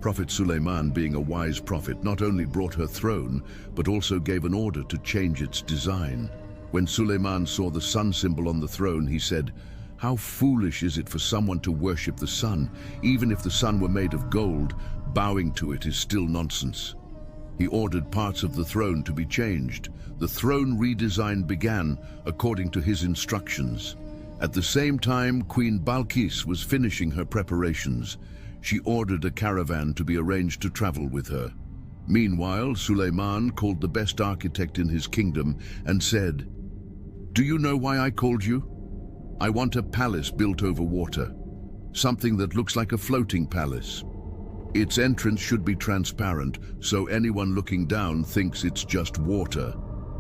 Prophet Suleiman, being a wise prophet, not only brought her throne, but also gave an order to change its design. When Suleiman saw the sun symbol on the throne, he said, "How foolish is it for someone to worship the sun? Even if the sun were made of gold, bowing to it is still nonsense." He ordered parts of the throne to be changed. The throne redesign began according to his instructions. At the same time, Queen Balqis was finishing her preparations. She ordered a caravan to be arranged to travel with her. Meanwhile, Suleiman called the best architect in his kingdom and said, "Do you know why I called you? I want a palace built over water, something that looks like a floating palace. Its entrance should be transparent, so anyone looking down thinks it's just water."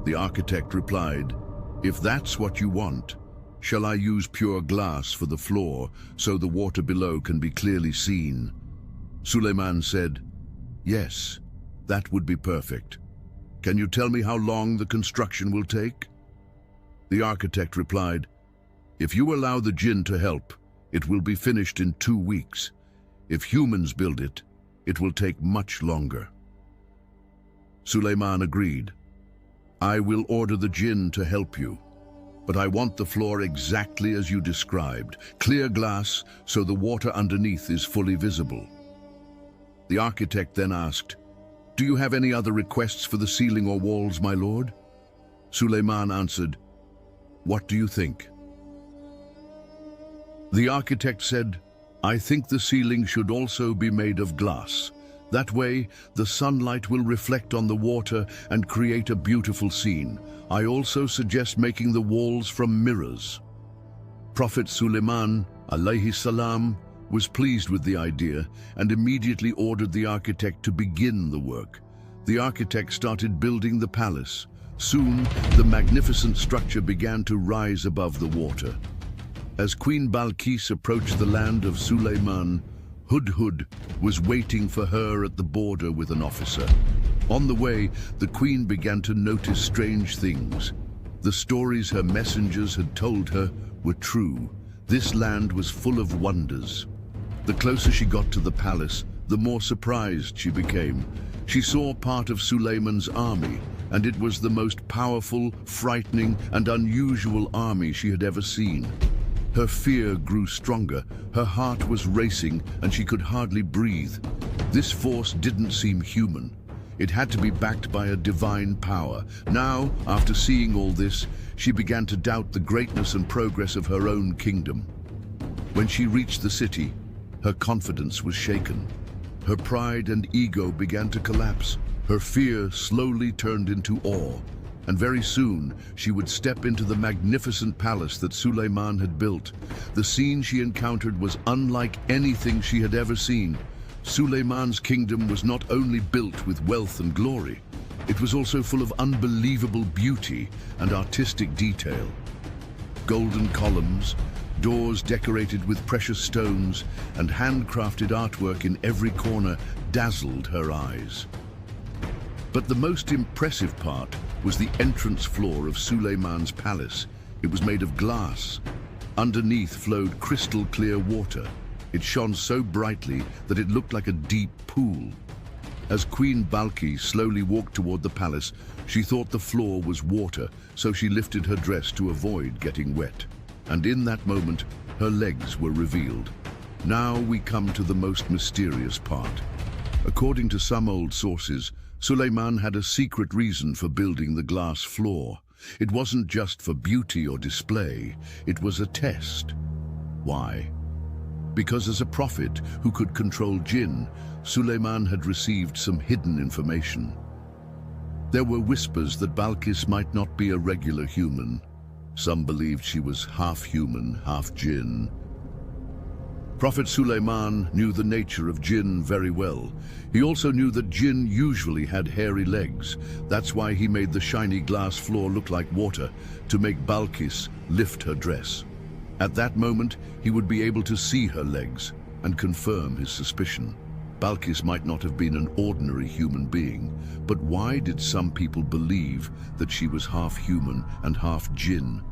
The architect replied, "If that's what you want, shall I use pure glass for the floor so the water below can be clearly seen?" Suleiman said, "Yes, that would be perfect. Can you tell me how long the construction will take?" The architect replied, "If you allow the jinn to help, it will be finished in 2 weeks. If humans build it, it will take much longer." Suleiman agreed. "I will order the jinn to help you, but I want the floor exactly as you described, clear glass so the water underneath is fully visible." The architect then asked, "Do you have any other requests for the ceiling or walls, my lord?" Suleiman answered, "What do you think?" The architect said, "I think the ceiling should also be made of glass. That way, the sunlight will reflect on the water and create a beautiful scene. I also suggest making the walls from mirrors." Prophet Suleiman, alayhi salam, was pleased with the idea and immediately ordered the architect to begin the work. The architect started building the palace. Soon, the magnificent structure began to rise above the water. As Queen Balqis approached the land of Suleiman, Hudhud was waiting for her at the border with an officer. On the way, the queen began to notice strange things. The stories her messengers had told her were true. This land was full of wonders. The closer she got to the palace, the more surprised she became. She saw part of Suleiman's army, and it was the most powerful, frightening, and unusual army she had ever seen. Her fear grew stronger, her heart was racing, and she could hardly breathe. This force didn't seem human. It had to be backed by a divine power. Now, after seeing all this, she began to doubt the greatness and progress of her own kingdom. When she reached the city, her confidence was shaken. Her pride and ego began to collapse. Her fear slowly turned into awe. And very soon, she would step into the magnificent palace that Suleiman had built. The scene she encountered was unlike anything she had ever seen. Suleiman's kingdom was not only built with wealth and glory, it was also full of unbelievable beauty and artistic detail. Golden columns, doors decorated with precious stones, and handcrafted artwork in every corner dazzled her eyes. But the most impressive part was the entrance floor of Suleiman's palace. It was made of glass. Underneath flowed crystal clear water. It shone so brightly that it looked like a deep pool. As Queen Balqis slowly walked toward the palace, she thought the floor was water, so she lifted her dress to avoid getting wet. And in that moment, her legs were revealed. Now we come to the most mysterious part. According to some old sources, Suleiman had a secret reason for building the glass floor. It wasn't just for beauty or display, it was a test. Why? Because as a prophet who could control jinn, Suleiman had received some hidden information. There were whispers that Balqis might not be a regular human. Some believed she was half human, half jinn. Prophet Suleiman knew the nature of jinn very well. He also knew that jinn usually had hairy legs. That's why he made the shiny glass floor look like water, to make Balqis lift her dress. At that moment, he would be able to see her legs and confirm his suspicion. Balqis might not have been an ordinary human being, but why did some people believe that she was half human and half jinn?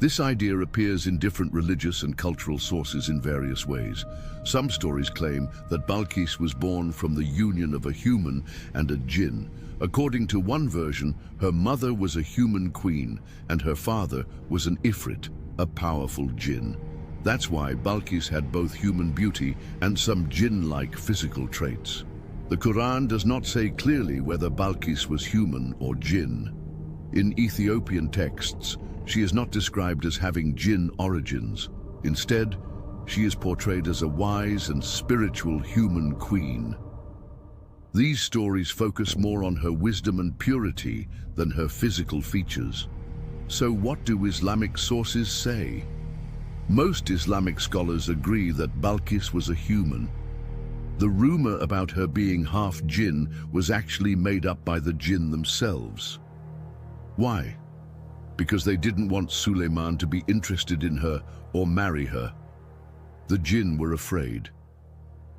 This idea appears in different religious and cultural sources in various ways. Some stories claim that Balqis was born from the union of a human and a jinn. According to one version, her mother was a human queen and her father was an ifrit, a powerful jinn. That's why Balqis had both human beauty and some jinn-like physical traits. The Quran does not say clearly whether Balqis was human or jinn. In Ethiopian texts, she is not described as having jinn origins. Instead, she is portrayed as a wise and spiritual human queen. These stories focus more on her wisdom and purity than her physical features. So what do Islamic sources say? Most Islamic scholars agree that Balqis was a human. The rumor about her being half jinn was actually made up by the jinn themselves. Why? Because they didn't want Suleiman to be interested in her or marry her. The jinn were afraid.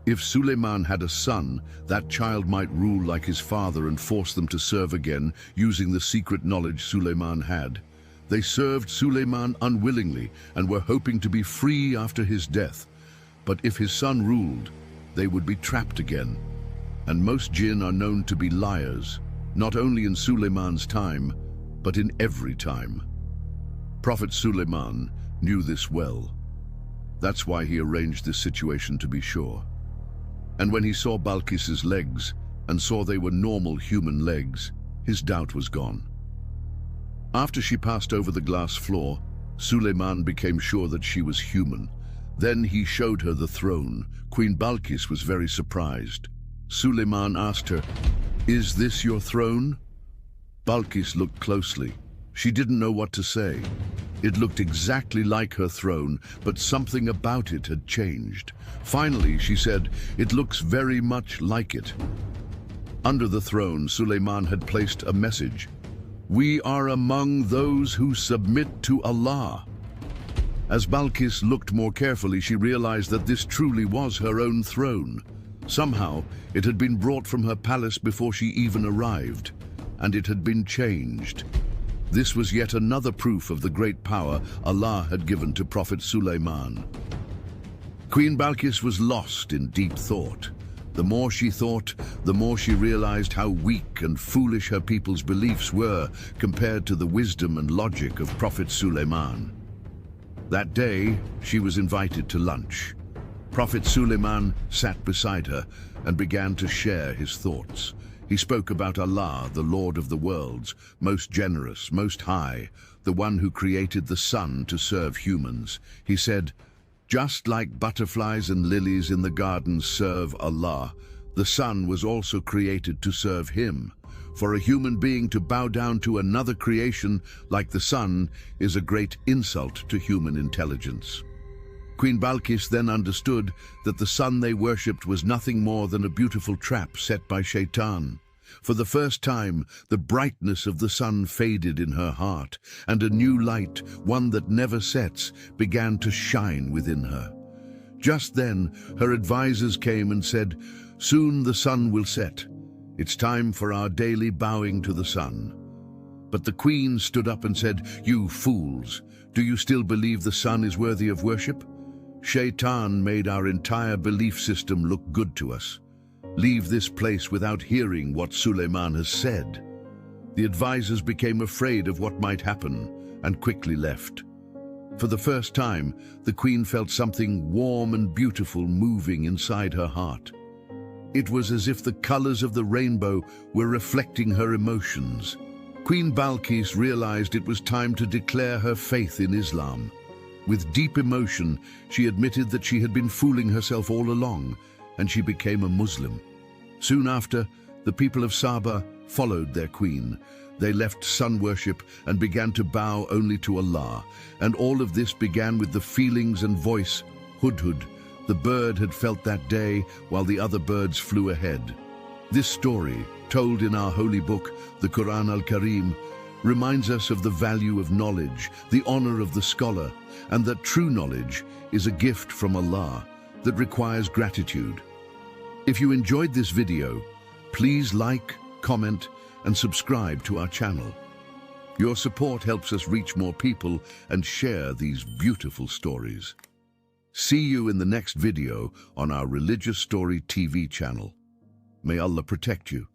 If Suleiman had a son, that child might rule like his father and force them to serve again using the secret knowledge Suleiman had. They served Suleiman unwillingly and were hoping to be free after his death. But if his son ruled, they would be trapped again. And most jinn are known to be liars, not only in Suleiman's time, but in every time. Prophet Suleiman knew this well. That's why he arranged this situation to be sure. And when he saw Balqis's legs and saw they were normal human legs, his doubt was gone. After she passed over the glass floor, Suleiman became sure that she was human. Then he showed her the throne. Queen Balqis was very surprised. Suleiman asked her, "Is this your throne?" Balqis looked closely. She didn't know what to say. It looked exactly like her throne, but something about it had changed. Finally, she said, "It looks very much like it." Under the throne, Suleiman had placed a message. "We are among those who submit to Allah." As Balqis looked more carefully, she realized that this truly was her own throne. Somehow, it had been brought from her palace before she even arrived, and it had been changed. This was yet another proof of the great power Allah had given to Prophet Suleiman. Queen Balqis was lost in deep thought. The more she thought, the more she realized how weak and foolish her people's beliefs were compared to the wisdom and logic of Prophet Suleiman. That day, she was invited to lunch. Prophet Suleiman sat beside her and began to share his thoughts. He spoke about Allah, the Lord of the worlds, most generous, most high, the one who created the sun to serve humans. He said, "Just like butterflies and lilies in the gardens serve Allah, the sun was also created to serve him. For a human being to bow down to another creation like the sun is a great insult to human intelligence." Queen Balqis then understood that the sun they worshipped was nothing more than a beautiful trap set by Shaitan. For the first time, the brightness of the sun faded in her heart, and a new light, one that never sets, began to shine within her. Just then, her advisors came and said, "Soon the sun will set. It's time for our daily bowing to the sun." But the queen stood up and said, "You fools, do you still believe the sun is worthy of worship? Shaitan made our entire belief system look good to us. Leave this place without hearing what Suleiman has said." The advisors became afraid of what might happen and quickly left. For the first time, the queen felt something warm and beautiful moving inside her heart. It was as if the colors of the rainbow were reflecting her emotions. Queen Balqis realized it was time to declare her faith in Islam. With deep emotion, she admitted that she had been fooling herself all along, and she became a Muslim. Soon after, the people of Saba followed their queen. They left sun worship and began to bow only to Allah, and all of this began with the feelings and voice, Hudhud, the bird had felt that day while the other birds flew ahead. This story, told in our holy book, the Quran al-Karim, reminds us of the value of knowledge, the honor of the scholar, and that true knowledge is a gift from Allah that requires gratitude. If you enjoyed this video, please like, comment, and subscribe to our channel. Your support helps us reach more people and share these beautiful stories. See you in the next video on our Religious Story TV channel. May Allah protect you.